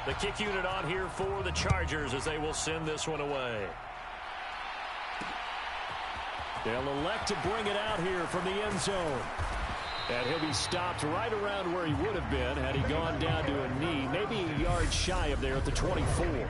The kick unit on here for the Chargers as they will send this one away. They'll elect to bring it out here from the end zone. And he'll be stopped right around where he would have been had he gone down to a knee, maybe a yard shy of there at the 24.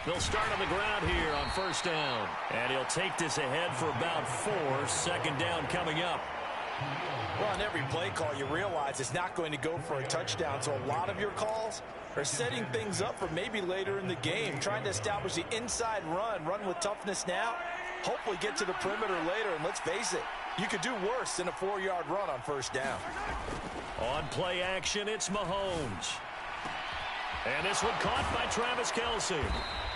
They'll start on the ground here on first down. And he'll take this ahead for about 4. Second down coming up. Well, on every play call, you realize it's not going to go for a touchdown. So a lot of your calls are setting things up for maybe later in the game, trying to establish the inside run with toughness now, hopefully get to the perimeter later. And let's face it, you could do worse than a 4-yard run on first down. On play action, it's Mahomes. And this one caught by Travis Kelce.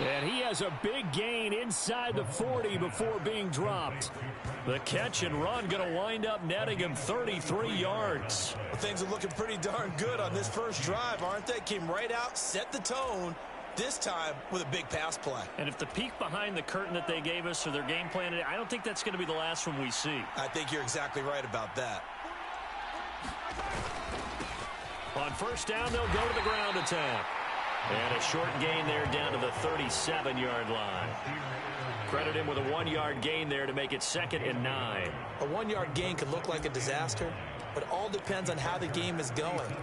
And he has a big gain inside the 40 before being dropped. The catch and run going to wind up netting him 33 yards. Well, things are looking pretty darn good on this first drive, aren't they? Came right out, set the tone, this time with a big pass play. And if the peek behind the curtain that they gave us or their game plan, I don't think that's going to be the last one we see. I think you're exactly right about that. On first down, they'll go to the ground attack. And a short gain there down to the 37-yard line. Credit him with a 1-yard gain there to make it 2nd and 9. A 1-yard gain could look like a disaster, but it all depends on how the game is going.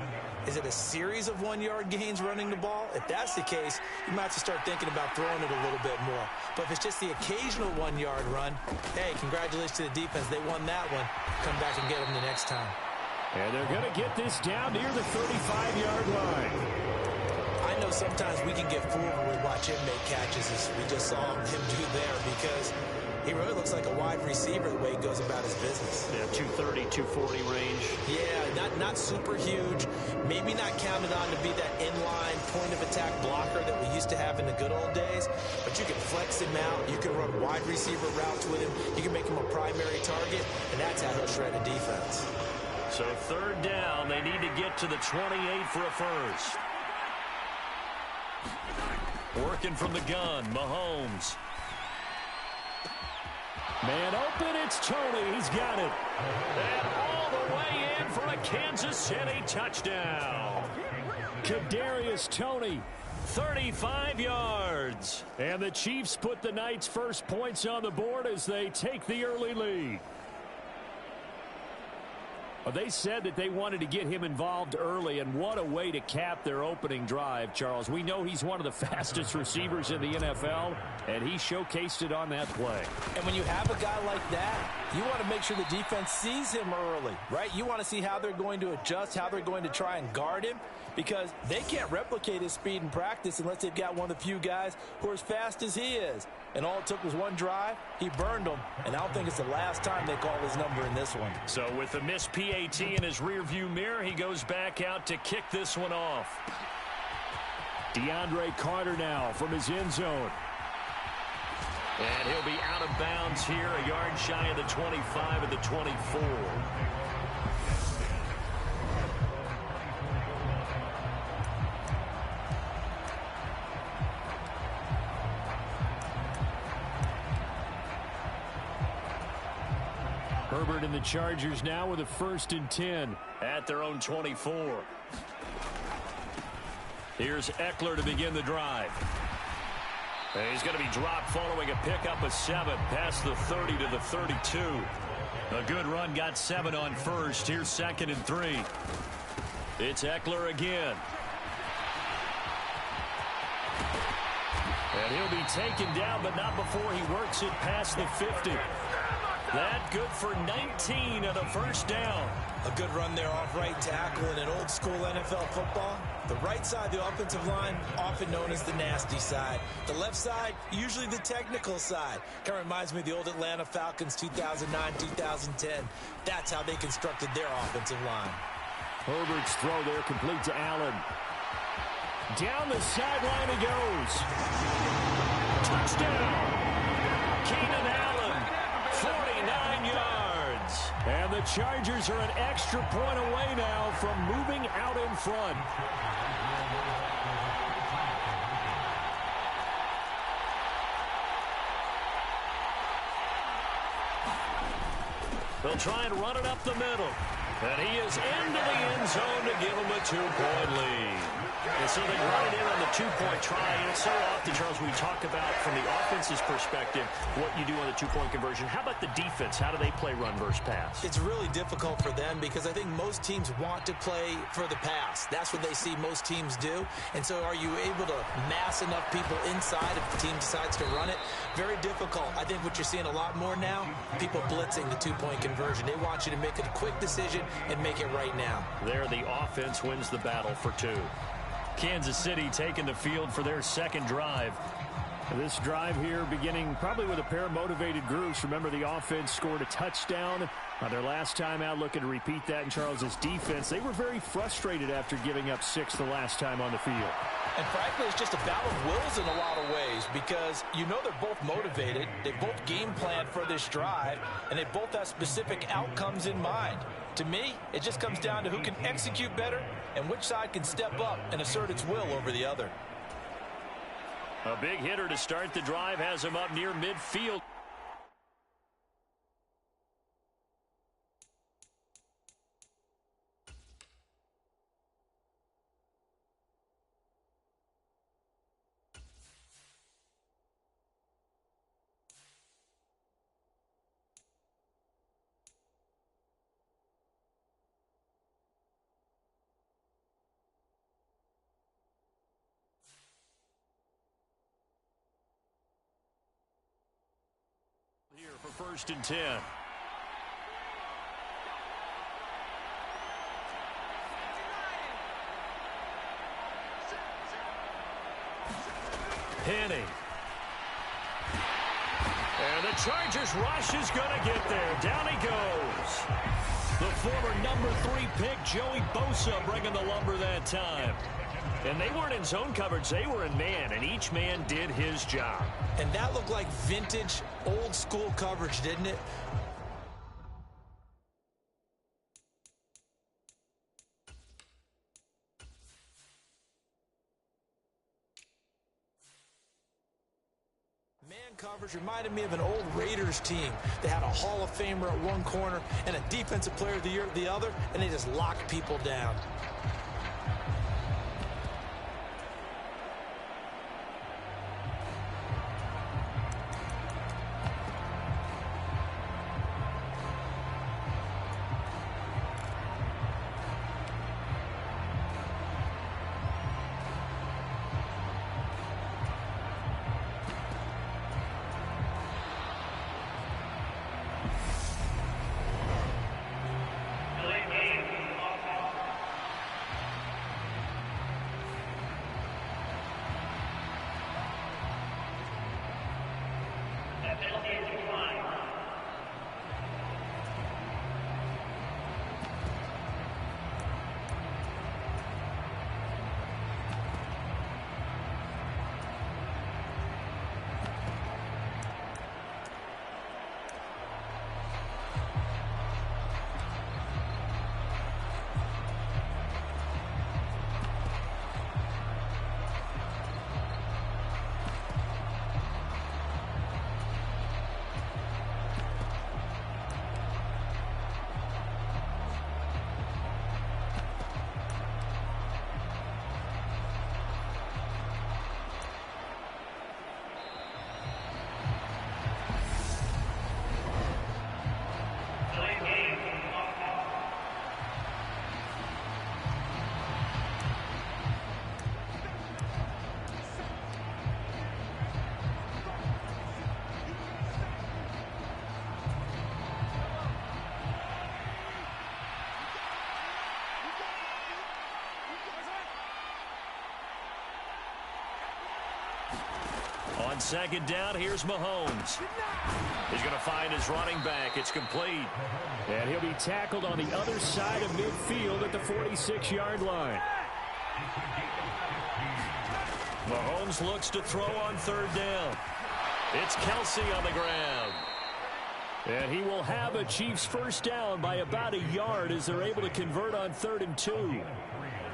Is it a series of 1-yard gains running the ball? If that's the case, you might have to start thinking about throwing it a little bit more. But if it's just the occasional 1-yard run, hey, congratulations to the defense. They won that one. Come back and get them the next time. And they're going to get this down near the 35-yard line. I know sometimes we can get fooled when we watch him make catches, as we just saw him do there, because he really looks like a wide receiver the way he goes about his business. Yeah, 230, 240 range. Yeah, not super huge. Maybe not counted on to be that inline point-of-attack blocker that we used to have in the good old days, but you can flex him out. You can run wide receiver routes with him. You can make him a primary target, and that's how he'll shred a defense. So third down, they need to get to the 28 for a first. Working from the gun, Mahomes. Man open, it's Tony. He's got it. And all the way in for a Kansas City touchdown. Kadarius Toney, 35 yards. And the Chiefs put the night's first points on the board as they take the early lead. Well, they said that they wanted to get him involved early, and what a way to cap their opening drive, Charles. We know he's one of the fastest receivers in the NFL, and he showcased it on that play. And when you have a guy like that, you want to make sure the defense sees him early, right? You want to see how they're going to adjust, how they're going to try and guard him, because they can't replicate his speed in practice unless they've got one of the few guys who are as fast as he is. And all it took was one drive. He burned them, and I don't think it's the last time they call his number in this one. So with the missed PAT in his rearview mirror, he goes back out to kick this one off. DeAndre Carter now from his end zone. And he'll be out of bounds here, a yard shy of the 25 and the 24. Herbert and the Chargers now with a 1st and 10 at their own 24. Here's Eckler to begin the drive. And he's going to be dropped following a pickup of 7 past the 30 to the 32. A good run, got 7 on first. Here's 2nd and 3. It's Eckler again. And he'll be taken down, but not before he works it past the 50. That good for 19 and a first down. A good run there off right tackle in an old school NFL football. The right side of the offensive line, often known as the nasty side. The left side, usually the technical side. Kind of reminds me of the old Atlanta Falcons 2009, 2010. That's how they constructed their offensive line. Herbert's throw there complete to Allen. Down the sideline he goes. Touchdown. Keenan Allen, 49 yards. And the Chargers are an extra point away now from moving out in front. They'll try and run it up the middle. And he is into the end zone to give him a 2-point lead. And so they run it in on the 2-point try. And so often, Charles, we talk about from the offense's perspective what you do on the 2-point conversion. How about the defense? How do they play run versus pass? It's really difficult for them because I think most teams want to play for the pass. That's what they see most teams do. And so are you able to mass enough people inside if the team decides to run it? Very difficult. I think what you're seeing a lot more now, people blitzing the 2-point conversion. They want you to make a quick decision and make it right now. There, the offense wins the battle for 2. Kansas City taking the field for their second drive. This drive here beginning probably with a pair of motivated groups. Remember, the offense scored a touchdown on their last time out, looking to repeat that in Charles's defense. They were very frustrated after giving up 6 the last time on the field. And frankly, it's just a battle of wills in a lot of ways because you know they're both motivated. They both game planned for this drive, and they both have specific outcomes in mind. To me, it just comes down to who can execute better and which side can step up and assert its will over the other. A big hitter to start the drive has him up near midfield. Here for 1st and 10. Penny. And the Chargers rush is going to get there. Down he goes. The former number 3 pick, Joey Bosa, bringing the lumber that time. And they weren't in zone coverage. They were in man, and each man did his job. And that looked like vintage, old-school coverage, didn't it? Man coverage reminded me of an old Raiders team. They had a Hall of Famer at one corner and a Defensive Player of the Year at the other, and they just locked people down. second down, here's Mahomes. He's going to find his running back. It's complete. And he'll be tackled on the other side of midfield at the 46-yard line. Mahomes looks to throw on third down. It's Kelsey on the ground. And he will have a Chiefs first down by about a yard as they're able to convert on 3rd and 2.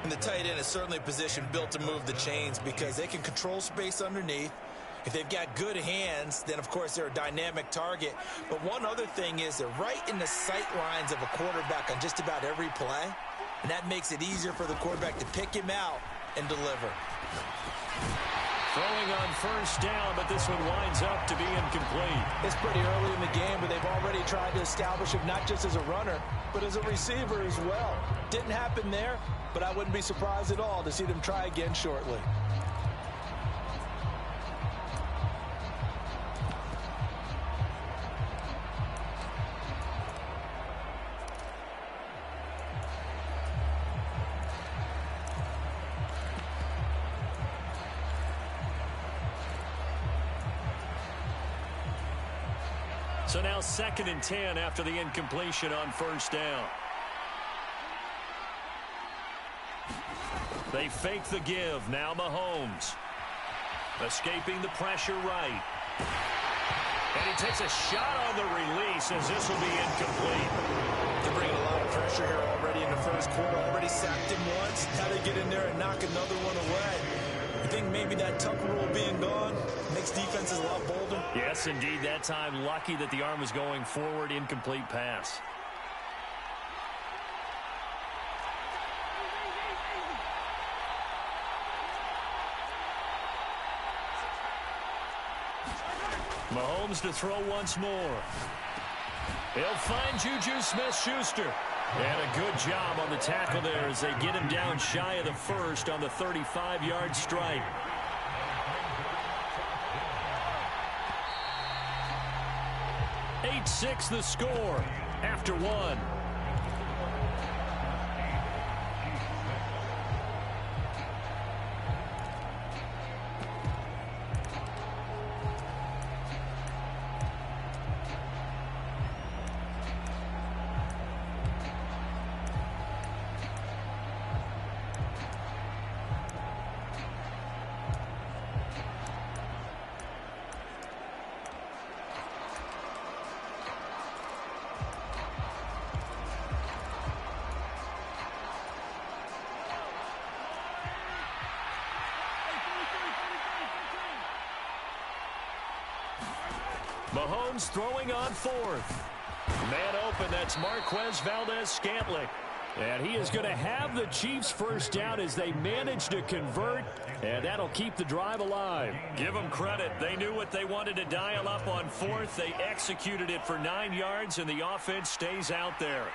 And the tight end is certainly a position built to move the chains because they can control space underneath. If they've got good hands, then, of course, they're a dynamic target. But one other thing is they're right in the sight lines of a quarterback on just about every play. And that makes it easier for the quarterback to pick him out and deliver. Throwing on first down, but this one winds up to be incomplete. It's pretty early in the game, but they've already tried to establish him not just as a runner, but as a receiver as well. Didn't happen there, but I wouldn't be surprised at all to see them try again shortly. So now 2nd and 10 after the incompletion on first down. They fake the give. Now Mahomes. Escaping the pressure right. And he takes a shot on the release as this will be incomplete. They're bringing a lot of pressure here already in the first quarter. Already sacked him once. How to get in there and knock another one away. I think maybe that tuck rule being gone makes defenses a lot bolder. Yes, indeed. That time, lucky that the arm was going forward. Incomplete pass. Mahomes to throw once more. He'll find Juju Smith-Schuster. And a good job on the tackle there as they get him down shy of the first on the 35-yard strike. Eight-6 the score after one. Mahomes throwing on 4th. Man open, that's Marquez Valdez-Scantling. And he is going to have the Chiefs first down as they manage to convert, and that'll keep the drive alive. Give them credit. They knew what they wanted to dial up on 4th. They executed it for 9 yards, and the offense stays out there.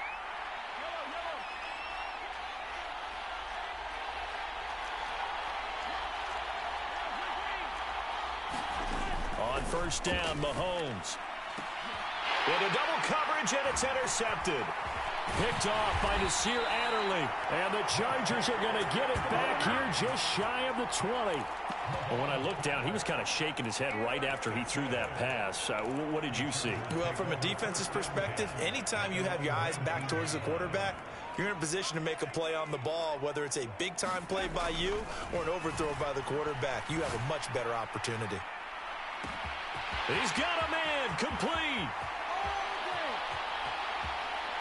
On first down, Mahomes. Into double coverage, and it's intercepted. Picked off by Nasir Adderley. And the Chargers are going to get it back here just shy of the 20. Well, when I looked down, he was kind of shaking his head right after he threw that pass. What did you see? Well, from a defense's perspective, anytime you have your eyes back towards the quarterback, you're in a position to make a play on the ball, whether it's a big-time play by you or an overthrow by the quarterback. You have a much better opportunity. He's got a man, complete.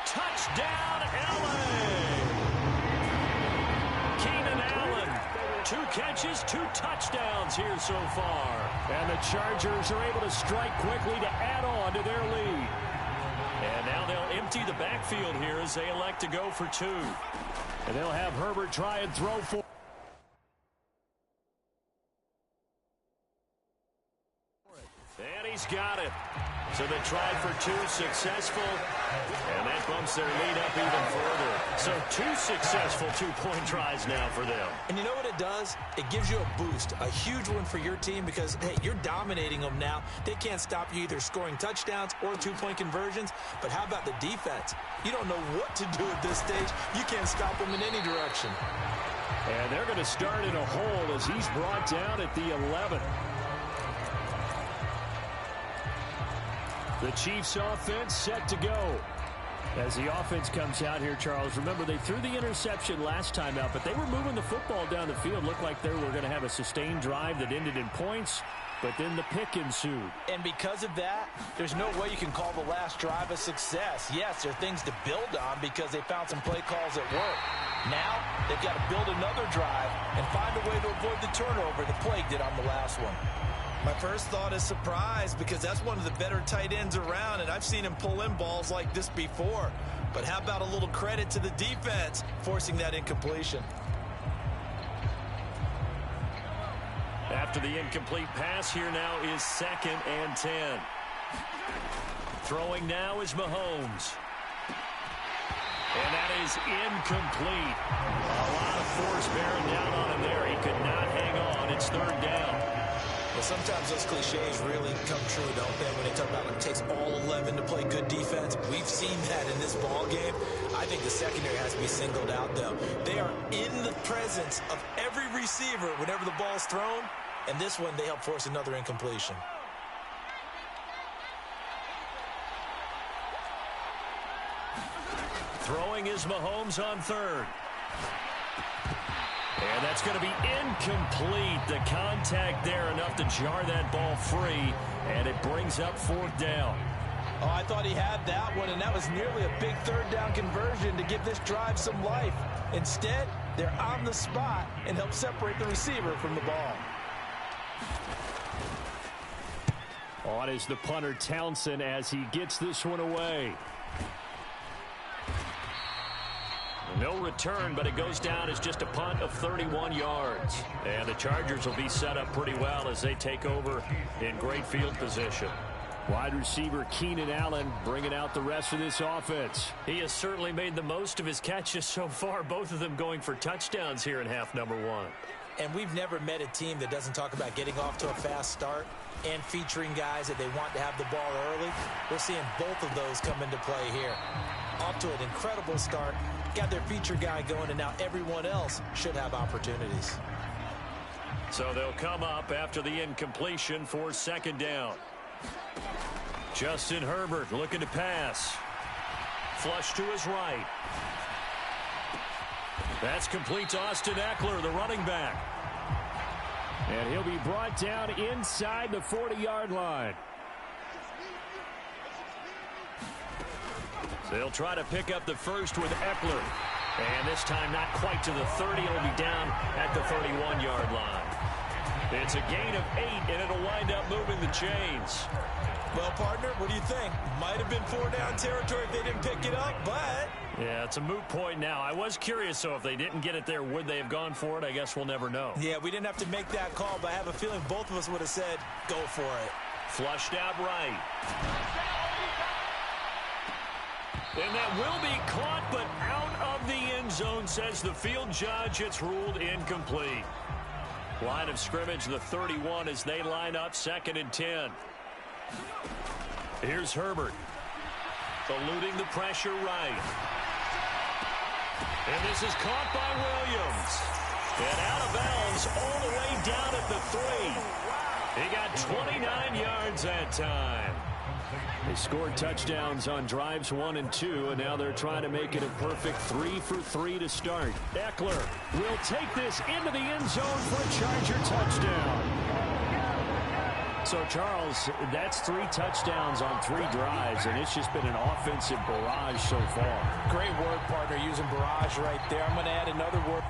Touchdown, L.A. Keenan Allen, 2 catches, 2 touchdowns here so far. And the Chargers are able to strike quickly to add on to their lead. And now they'll empty the backfield here as they elect to go for 2. And they'll have Herbert try and throw for. And he's got it. So they tried for 2, successful. And that bumps their lead up even further. So 2 successful 2-point tries now for them. And you know what it does? It gives you a boost, a huge one for your team because, hey, you're dominating them now. They can't stop you either scoring touchdowns or 2-point conversions. But how about the defense? You don't know what to do at this stage. You can't stop them in any direction. And they're going to start in a hole as he's brought down at the 11. The Chiefs offense set to go. As the offense comes out here, Charles, remember they threw the interception last time out, but they were moving the football down the field. Looked like they were going to have a sustained drive that ended in points, but then the pick ensued. And because of that, there's no way you can call the last drive a success. Yes, there are things to build on because they found some play calls that work. Now, they've got to build another drive and find a way to avoid the turnover the play did on the last one. My first thought is surprise because that's one of the better tight ends around, and I've seen him pull in balls like this before. But how about a little credit to the defense forcing that incompletion? After the incomplete pass, here now is 2nd and 10. Throwing now is Mahomes. And that is incomplete. A lot of force bearing down on him there. He could not hang on. It's 3rd down. Well, sometimes those cliches really come true, don't they? When they talk about it takes all 11 to play good defense. We've seen that in this ball game. I think the secondary has to be singled out, though. They are in the presence of every receiver whenever the ball's thrown. And this one, they help force another incompletion. Throwing is Mahomes on 3rd. And that's going to be incomplete. The contact there enough to jar that ball free, and it brings up 4th down. Oh, I thought he had that one, and that was nearly a big 3rd down conversion to give this drive some life. Instead, they're on the spot and help separate the receiver from the ball. On is the punter Townsend as he gets this one away. No return, but it goes down as just a punt of 31 yards. And the Chargers will be set up pretty well as they take over in great field position. Wide receiver Keenan Allen bringing out the rest of this offense. He has certainly made the most of his catches so far, both of them going for touchdowns here in half number 1. And we've never met a team that doesn't talk about getting off to a fast start and featuring guys that they want to have the ball early. We're seeing both of those come into play here. Off to an incredible start, got their feature guy going, and now everyone else should have opportunities. So they'll come up after the incompletion for 2nd down. Justin Herbert looking to pass. Flush to his right. That's complete to Austin Eckler, the running back. And he'll be brought down inside the 40-yard line. So they'll try to pick up the first with Eckler. And this time not quite to the 30. It'll be down at the 31-yard line. It's a gain of 8, and it'll wind up moving the chains. Well, partner, what do you think? Might have been 4-down territory if they didn't pick it up, but... Yeah, it's a moot point now. I was curious, so if they didn't get it there, would they have gone for it? I guess we'll never know. Yeah, we didn't have to make that call, but I have a feeling both of us would have said, go for it. Flushed out right. And that will be caught, but out of the end zone, says the field judge. It's ruled incomplete. Line of scrimmage, the 31, as they line up 2nd and 10. Here's Herbert. Eluding the pressure right. And this is caught by Williams. And out of bounds all the way down at the 3. He got 29 yards that time. They scored touchdowns on drives 1 and 2, and now they're trying to make it a perfect 3 for 3 to start. Eckler will take this into the end zone for a Charger touchdown. So, Charles, that's 3 touchdowns on 3 drives, and it's just been an offensive barrage so far. Great word, partner, using barrage right there. I'm going to add another word.